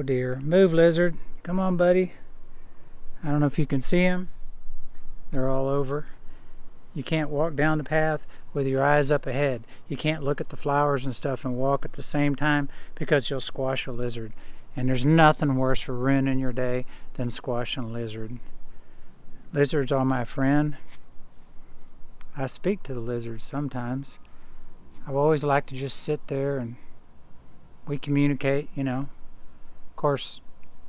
Oh dear. Move, lizard. Come on, buddy. I don't know if you can see them. They're all over. You can't walk down the path with your eyes up ahead. You can't look at the flowers and stuff and walk at the same time because you'll squash a lizard. And there's nothing worse for ruining your day than squashing a lizard. Lizards are my friend. I speak to the lizards sometimes. I've always liked to just sit there and we communicate, you know. Of course,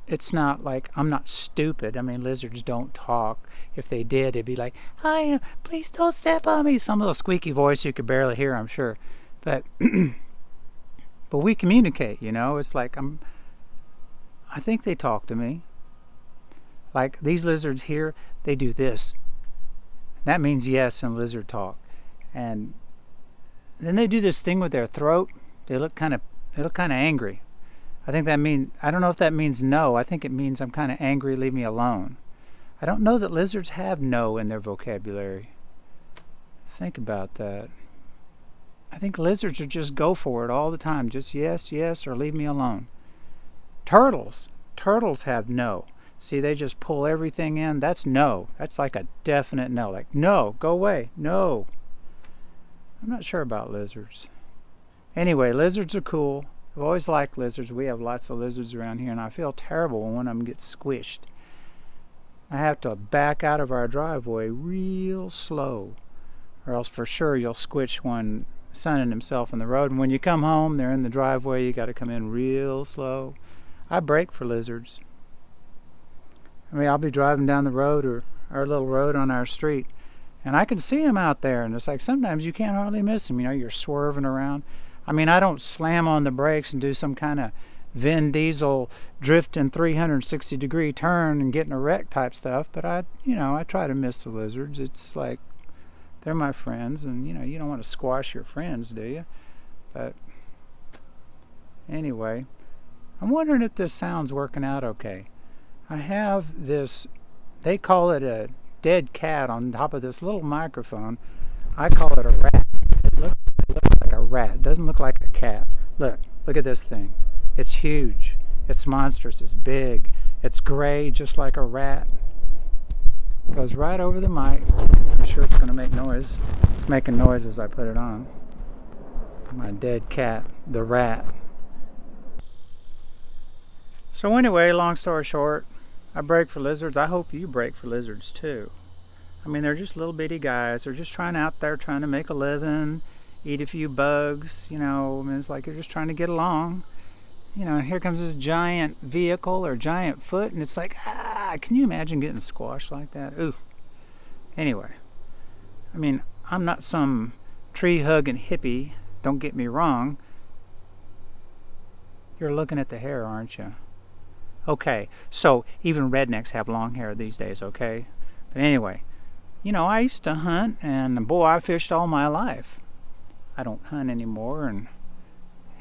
it's not like I'm not stupid. I mean, lizards don't talk. If they did, it'd be like, "Hi, please don't step on me." Some little squeaky voice you could barely hear, I'm sure. But but we communicate, you know. It's like I think they talk to me. Like these lizards here, they do this. That means yes in lizard talk. And then they do this thing with their throat. They look kind of angry. I think that means, I don't know if that means no. I think it means I'm kind of angry, leave me alone. I don't know that lizards have no in their vocabulary. Think about that. I think lizards are just go for it all the time. Just yes, yes, or leave me alone. Turtles have no. See, they just pull everything in. That's no. That's like a definite no. Like, no, go away, no. I'm not sure about lizards. Anyway, lizards are cool. I've always liked lizards. We have lots of lizards around here, and I feel terrible when one of them gets squished. I have to back out of our driveway real slow, or else for sure you'll squish one sunning himself in the road. And when you come home, they're in the driveway. You got to come in real slow. I brake for lizards. I mean, I'll be driving down the road or our little road on our street, and I can see them out there, and it's like sometimes you can't hardly miss them. You know, you're swerving around. I mean, I don't slam on the brakes and do some kind of Vin Diesel drifting 360-degree turn and getting a wreck type stuff, but I try to miss the lizards. It's like they're my friends, and you don't want to squash your friends, do you? But anyway, I'm wondering if this sound's working out okay. I have this, they call it a dead cat on top of this little microphone. I call it a rat. It looks like a rat. It doesn't look like a cat. Look at this thing. It's huge. It's monstrous. It's big. It's gray, just like a rat. It goes right over the mic. I'm sure it's going to make noise. It's making noise as I put it on. My dead cat, the rat. So anyway, long story short, I brake for lizards. I hope you brake for lizards too. I mean, they're just little bitty guys. They're just trying to make a living, eat a few bugs, you know. I mean, it's like they're just trying to get along. You know, and here comes this giant vehicle or giant foot, and it's like, can you imagine getting squashed like that? Ooh. Anyway, I mean, I'm not some tree-hugging hippie, don't get me wrong. You're looking at the hair, aren't you? Okay, so even rednecks have long hair these days, okay? But anyway, you know, I used to hunt, and boy, I fished all my life. I don't hunt anymore, and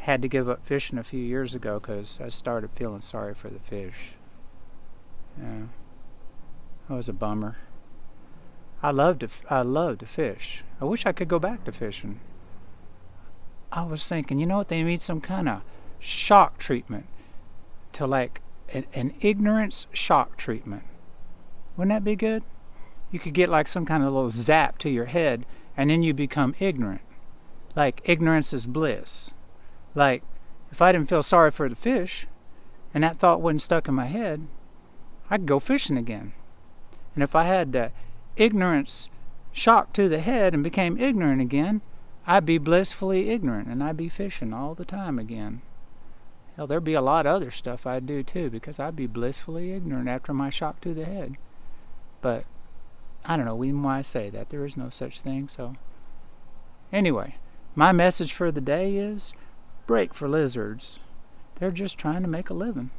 had to give up fishing a few years ago because I started feeling sorry for the fish. Yeah, that was a bummer. I love to fish. I wish I could go back to fishing. I was thinking, you know what, they need some kind of shock treatment to like an ignorance shock treatment. Wouldn't that be good? You could get like some kind of little zap to your head, and then you become ignorant. Like ignorance is bliss. Like if I didn't feel sorry for the fish, and that thought wasn't stuck in my head, I could go fishing again. And if I had the ignorance shock to the head and became ignorant again, I'd be blissfully ignorant, and I'd be fishing all the time again. Hell, there'd be a lot of other stuff I'd do too, because I'd be blissfully ignorant after my shock to the head. But I don't know even why I say that. There is no such thing. So anyway, my message for the day is brake for lizards. They're just trying to make a living.